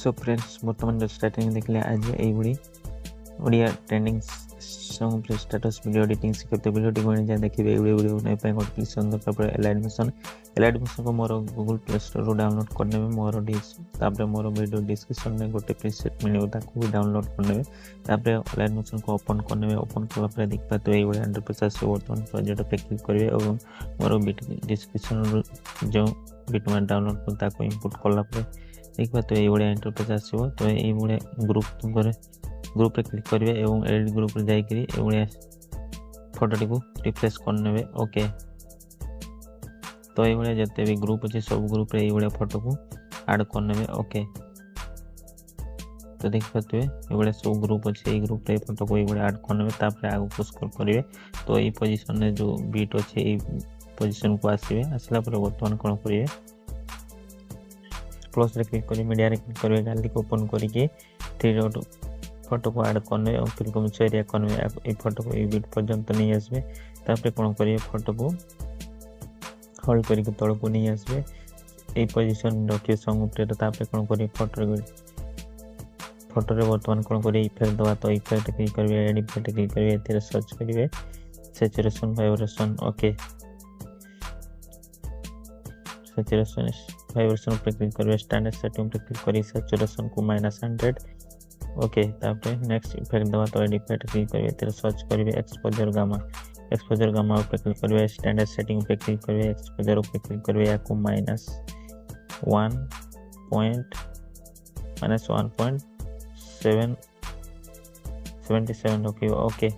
So friends बर्तमान जो starting देखले आज एइबडी Odia trending song play status video editing सिखते वीडियो टी जा देखिए वीडियो नै पे गोट प्लीज सुंदर तापर एलाइनमेशन को मोर गूगल प्ले स्टोर रो डाउनलोड करने में मोर तापर मोर वीडियो डिस्क्रिप्शन में गोटे प्रीसेट मिलियो ताको भी डाउनलोड करने तापर एलाइनमेशन को ओपन करने में ओपन कला पर देखबा तो एइ बडे 100% बर्तमान प्रोजेक्ट पे क्लिक करिवे और मोर डिस्क्रिप्शन जो बिट में डाउनलोड कर ताको इंपोर्ट करला पर देखा तो ये इंटरफेस आसो तो ये ग्रुप ग्रुप रे क्लिक करेंगे और एडिट ग्रुप रे जाइए फोटोटी को रिफ्रेश करने ओके तो ये जिते भी ग्रुप अच्छे सब ग्रुप रे ये फोटो को ऐड करने ओके तो देख पाते ये सब ग्रुप अच्छे ग्रुप रे फोटो को ये ऐड करने आगे को स्क्रॉल करेंगे तो ये पोजीशन में जो बीट अच्छे ये पोजीशन को आसवे आसला बर्तमान कौन करेंगे प्लस रे क्लिक करी मीडिया रे क्लिक करेंगे गैलरी को ओपन करके 3 डॉट फोटो को ऐड करने और फिर को एरिया करने ए फोटो को बीट पर्यंत नहीं आसबे तापर कोन करिए फोटो को होल्ड करके तळ को नहीं आसबे ए पोजीशन रखिए सॉन्ग ऊपर तापर कोन करिए फोटो रे वर्तमान कोन करिए इफेक्ट दवा तो इफेक्ट क्लिक करिए एड इफेक्ट क्लिक करिए एते सर्च करिए saturation vibration okay saturation vibration पे क्लिक करिए स्टैंडर्ड सेटिंग पे क्लिक करिए सैचुरेशन को -100 ओके तापर नेक्स्ट इफेक्ट दवा तो एड इफेक्ट क्लिक करिए तेरे सर्च करिए एक्सपोजर गामा पे क्लिक करिए स्टैंडर्ड सेटिंग पे क्लिक करिए एक्सपोजर पे क्लिक करिए याको -1.77 रखिए ओके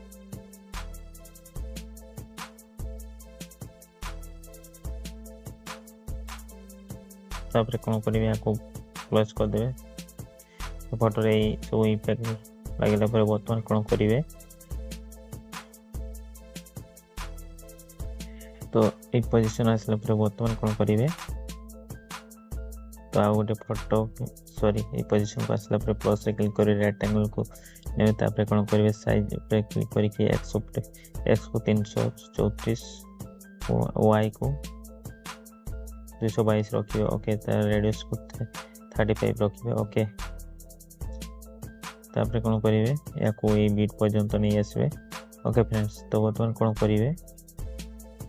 तापर कौन करेंगे आपको क्लोज कर देवे तो फोटो रे सब इफेक्ट लगला पर बर्तमान कौन करेंगे तो एक पोजीशन आसला पर बर्तमान कौन करेंगे तो आ गोटे फोटो सॉरी ये पोजीशन को आसला पर प्लस रे क्लिक करी रेक्टेंगल को ने तापर कौन करेंगे साइज पे क्लिक करके एक्स को 334 y को 222 रखिए ओके रेडियस को 35 रखिए ओके तापर कौन करेंगे या कोई बीट पर्यंत नहीं आसबे ओके फ्रेंड्स तो बर्तमान कौन करेंगे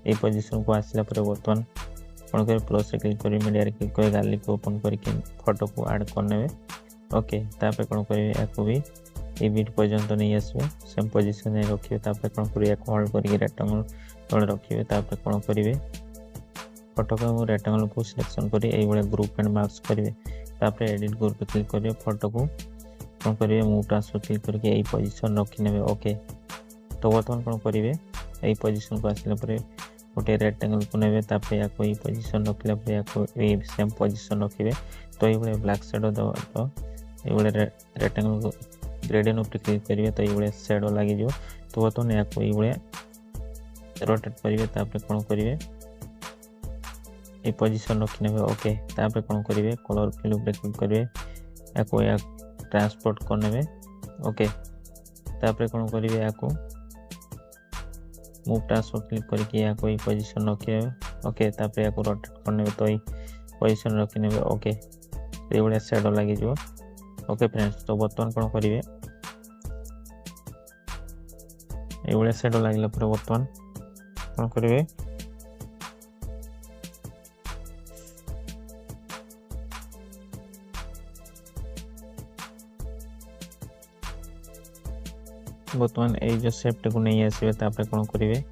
ये पोजीशन को आसला पर बर्तमान कौन करें प्लस रे क्लिक करी मीडिया रे क्लिक कर गैलरी को ओपन करके फोटो को ऐड करने ओके तापर कौन करेंगे या को भी ये बीट पर्यंत नहीं आसबे सेम पोजीशन में रखिए तापर कौन करिए या होल्ड करके रेक्टेंगल तळे रखिए तापर कौन करेंगे फोटो को रेक्टेंगल को सिलेक्शन करी ये ग्रुप एंड मार्क्स करेंगे तापर एडिट ग्रुप पे क्लिक करिए फोटो को कौन करेंगे मूव ट्रांसफर क्लिक करके यही पोजीशन रखी ने ओके तो बर्तमान कौन करेंगे यही पोजीशन को आसला पर गोटे रेक्टेंगल को नेबे तापर या कोई पोजीशन रखला पर या कोई सेम पोजीशन रखिबे तो ये ब्लैक शैडो दो तो ये रेक्टेंगल को ग्रेडियंट पे क्लिक करिवे तो ये शैडो लागि जो तो बर्तमान या कोई रोटेट करिवे तापर कौन करेंगे ये पोजीशन रखी ने ओके तापर कौन करेंगे कलर फिल पे क्लिक करिवे या कोई ट्रांसपोर्ट करने ओके तापर कौन करेंगे या को मूव ट्रांसफर क्लिक करके या कोई पोजीशन रखिए ओके तापर या को रोटेट करने तो ये पोजीशन रखी ने ओके तो ये शैडो लगी जो ओके फ्रेंड्स तो बर्तमान कौन करेंगे ये शैडो लगला पर बर्तमान कौन करेंगे बर्तमान ये जो सेफ्ट को नहीं आसबे तापर कौन करेंगे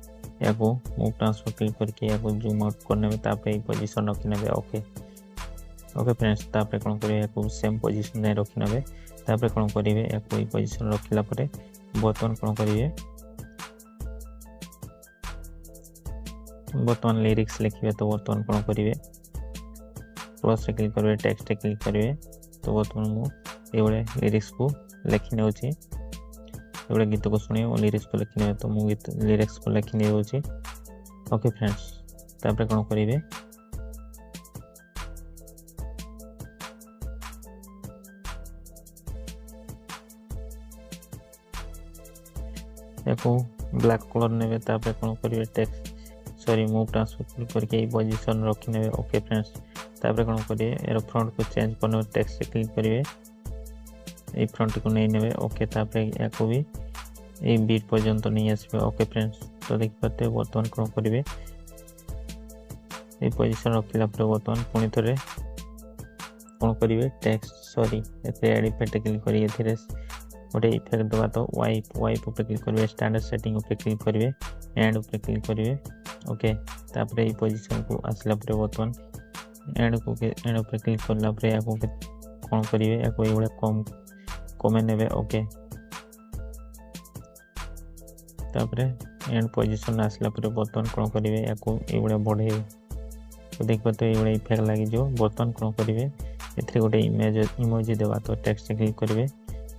या को मूव ट्रांसफर क्लिक करके या को जूम आउट करने तापर ये पोजीशन रखी ने ओके ओके फ्रेंड्स तापर कौन करेंगे या को सेम पोजीशन में रखी ने तापर कौन करेंगे या कोई पोजीशन रखिला पर बर्तमान कौन करेंगे बर्तमान लिरिक्स लिखिए तो बर्तमान कौन करेंगे प्लस रे क्लिक करेंगे टेक्स्ट रे क्लिक करेंगे तो बर्तमान मु ये लिरिक्स को लिखी ने ये गीत को सुनिए और लिरिक्स को लिखने तो मुझे गीत लिरिक्स को लिखने ओके फ्रेंड्स तापर कौन करेंगे या ब्लैक कलर ने तापर कौन करेंगे text sorry move transfer click करके ये पोजीशन रखी ने ओके फ्रेंड्स तापर कौन करिए यार फ्रंट को चेंज करने टेक्स्ट से क्लिक करिए এই ফ্রন্ট को नहीं नेबे ओके तापर या को भी এই বিট পর্যন্ত নিয়ে আসবে ওকে फ्रेंड्स তো দেখি পাতে বর্তমান কোন করিবে এই পজিশন রখিলা পরে বর্তমান পুনি থরে কোন করিবে টেক্সট সরি এতে এড ইফেক্ট ক্লিক করি এথিরে गोटे इफेक्ट दबा तो वाइप ऊपर क्लिक करेंगे स्टैंडर्ड सेटिंग ऊपर क्लिक करेंगे एंड ऊपर क्लिक करेंगे ओके तापर ये पोजीशन को आसला परे बर्तमान एंड ऊपर क्लिक करला परे या को कोन करिवे या कोई बडा कम नेबे ओके तापर एंड पोजीशन आसला परे बर्तमान कोन करिवे या को ए बडा बढ़े तो देख पाते ये बडा इफेक्ट लागि जो बर्तमान कोन करिवे एथरे गोटे इमोजी देबा तो टेक्स्ट क्लिक करेंगे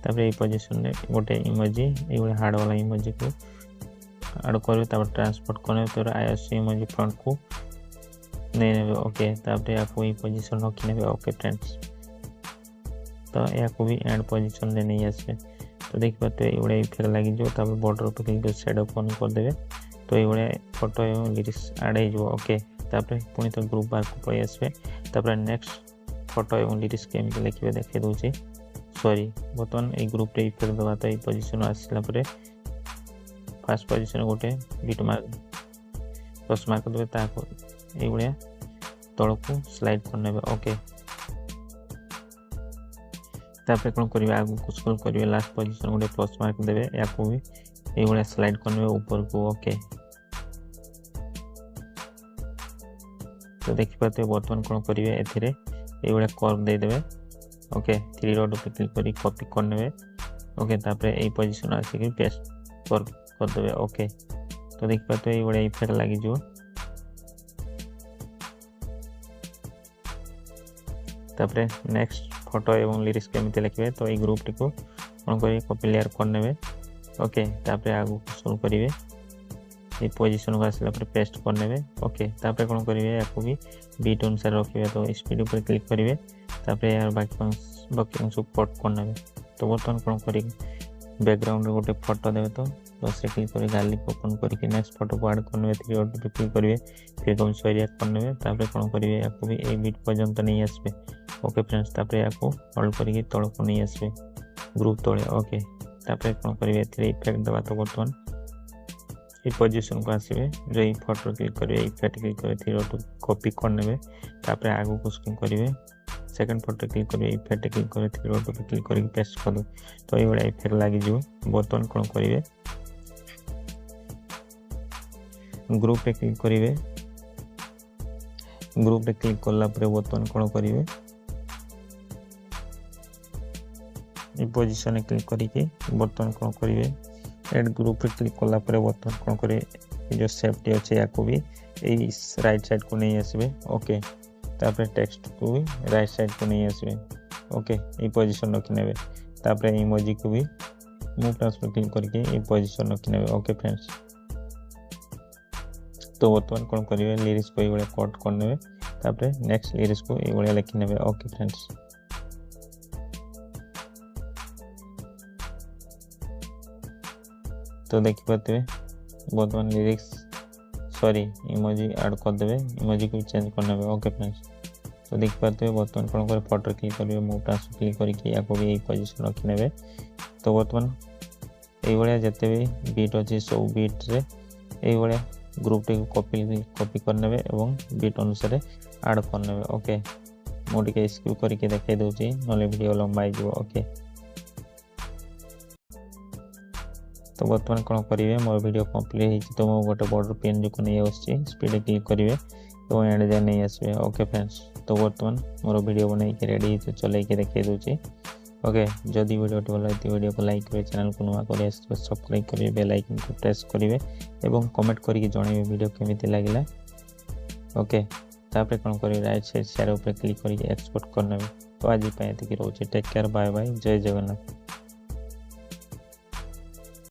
तापर ये पोजीशन में गोटे इमोजी ये हार्ड वाला इमोजी को ऐड करबे तापर ट्रांसपोर्ट करबे तो आईएससी इमोजी फ्रंट को नहीं नेबे ओके तापर या को पोजीशन रखि नेबे ओके फ्रेंड्स तो या को भी एंड पोजीशन में नहीं आसे तो देख पाते ये इफेक्ट लागि जो तापर बॉर्डर पे क्लिक कर शेडो ऑन कर देबे तो ये फोटो एवं लिरिक्स ऐड हो जो ओके तापर पुनी तो ग्रुप बार को पळि आसबे तापर नेक्स्ट फोटो एवं लिरिक्स केमिति लिखिबे देखे दोची सॉरी बर्तमान ये ग्रुप रे इफेक्ट दबा तो ये पोजीशन आसला परे फर्स्ट पोजीशन गोटे बीट मार्क प्लस मार्क देबे ताको ए गुडिया तळ को स्लाइड करनेबे ओके तापर कोन करिवे आगु को स्क्रॉल करिवे लास्ट पोजीशन गोटे प्लस मार्क देबे या को भी ए गुडिया स्लाइड करनेबे ऊपर को ओके तो देखि पाते बर्तमान कोन करिवे एथिरे ए गुडिया कर्व दे देबे ओके 3 डॉट पे क्लिक करी कॉपी करनेबे ओके तापर ए पोजीशन आसी कि पेस्ट कर देबे ओके तो देख पाते ये बडा इफेक्ट लागि जो तापर नेक्स्ट फोटो एवं लिरिक्स केमिति लिखबे तो ए ग्रुप टिको कोन करी कॉपी लेयर करनेबे ओके तापर आगु स्क्रॉल करिवे ये पोजीशन को आसला पर पेस्ट करनेबे ओके तापर कोन करिवे याको भी बीट अनुसार रखिबे तो स्पीड ऊपर क्लिक करिवे तापर यार बाकी अंश कट करने तो बर्तमान कौन कर बैकग्राउंड गोटे फोटो देवे तो प्लस क्लिक कर गार्लिक ओपन करके नेक्स्ट फोटो को ऐड करने 3 डॉट पे क्लिक करेंगे फिर कौन सो एरिया करने तापर कौन करेंगे या को भी ए बीट पर्यंत नहीं आसबे ओके फ्रेंड्स तापर या को होल्ड करके तळ को नहीं आसबे ग्रुप तळे ओके तापर कौन करेंगे एथरे इफेक्ट दबा तो बर्तमान ये पोजीशन को आसबे जो ये फोटो क्लिक करेंगे इफेक्ट क्लिक कर 3 डॉट कॉपी करने तापर आगु को स्क्रीन करेंगे सेकंड फोटो क्लिक करेंगे इफेक्ट क्लिक कर 3 डॉट पे क्लिक करके पेस्ट कर दो तो ये बडा इफेक्ट लागि जो बर्तमान कोन करिवे ग्रुप पे क्लिक करेंगे ग्रुप पे क्लिक करला परे बर्तमान कोन करिवे ए पोजीशन क्लिक करके बर्तमान कोन करिवे एड ग्रुप पे क्लिक करला परे बर्तमान कोन करे जो सेफ्टी अछि या को भी ए राइट साइड को नहीं आसबे ओके तापर टेक्स्ट को भी राइट साइड को नहीं आसबे ओके ये पोजीशन रखि नेबे तापर इमोजी को भी मूव ट्रांसफर क्लिक करके ये पोजीशन रखि नेबे ओके फ्रेंड्स तो बर्तमान कोन करिवे लिरिक्स को ये कट कर नेबे तापर नेक्स्ट लिरिक्स को ये लिखि नेबे ओके फ्रेंड्स तो देखि पाते बर्तमान लिरिक्स सॉरी इमोजी ऐड कर देबे इमोजी को चेंज करना है ओके फ्रेंड्स तो देख पाते बर्तमान कोन कर फोटो क्लिक करिवे मूव ट्रांसफर क्लिक करके या को भी ए पोजीशन रखि नेबे तो बर्तमान ए बळिया जते भी बीट अछि सब बीट रे ए बळिया ग्रुप टे कॉपी कर नेबे एवं बीट अनुसार ऐड कर नेबे ओके मोडी के स्किप करके देखाई दोची नले वीडियो लंबाई जो ओके तो बर्तमान कौन करेंगे मोर वीडियो कंप्लीट हो तो मो गोटे बॉर्डर पेन जो नहीं आसची स्पीड क्लिक करेंगे तो एंड जाए नहीं आसबे ओके फ्रेंड्स तो बर्तमान मोर वीडियो बन रेडी तो चल देखे दूसरी ओके जदि वीडियो भल लगे वीडियो को लाइक करेंगे चैनल को नुआ कर सब्सक्राइब करेंगे बेल आइकन को प्रेस करेंगे एवं कमेंट करके जनइबे वीडियो केमिति लागिला ओके तापर कौन करेंगे राइट साइड शेयर ऊपर क्लिक करके एक्सपोर्ट करने तो आज पे रोचे टेक केयर बाय बाय जय जगन्नाथ।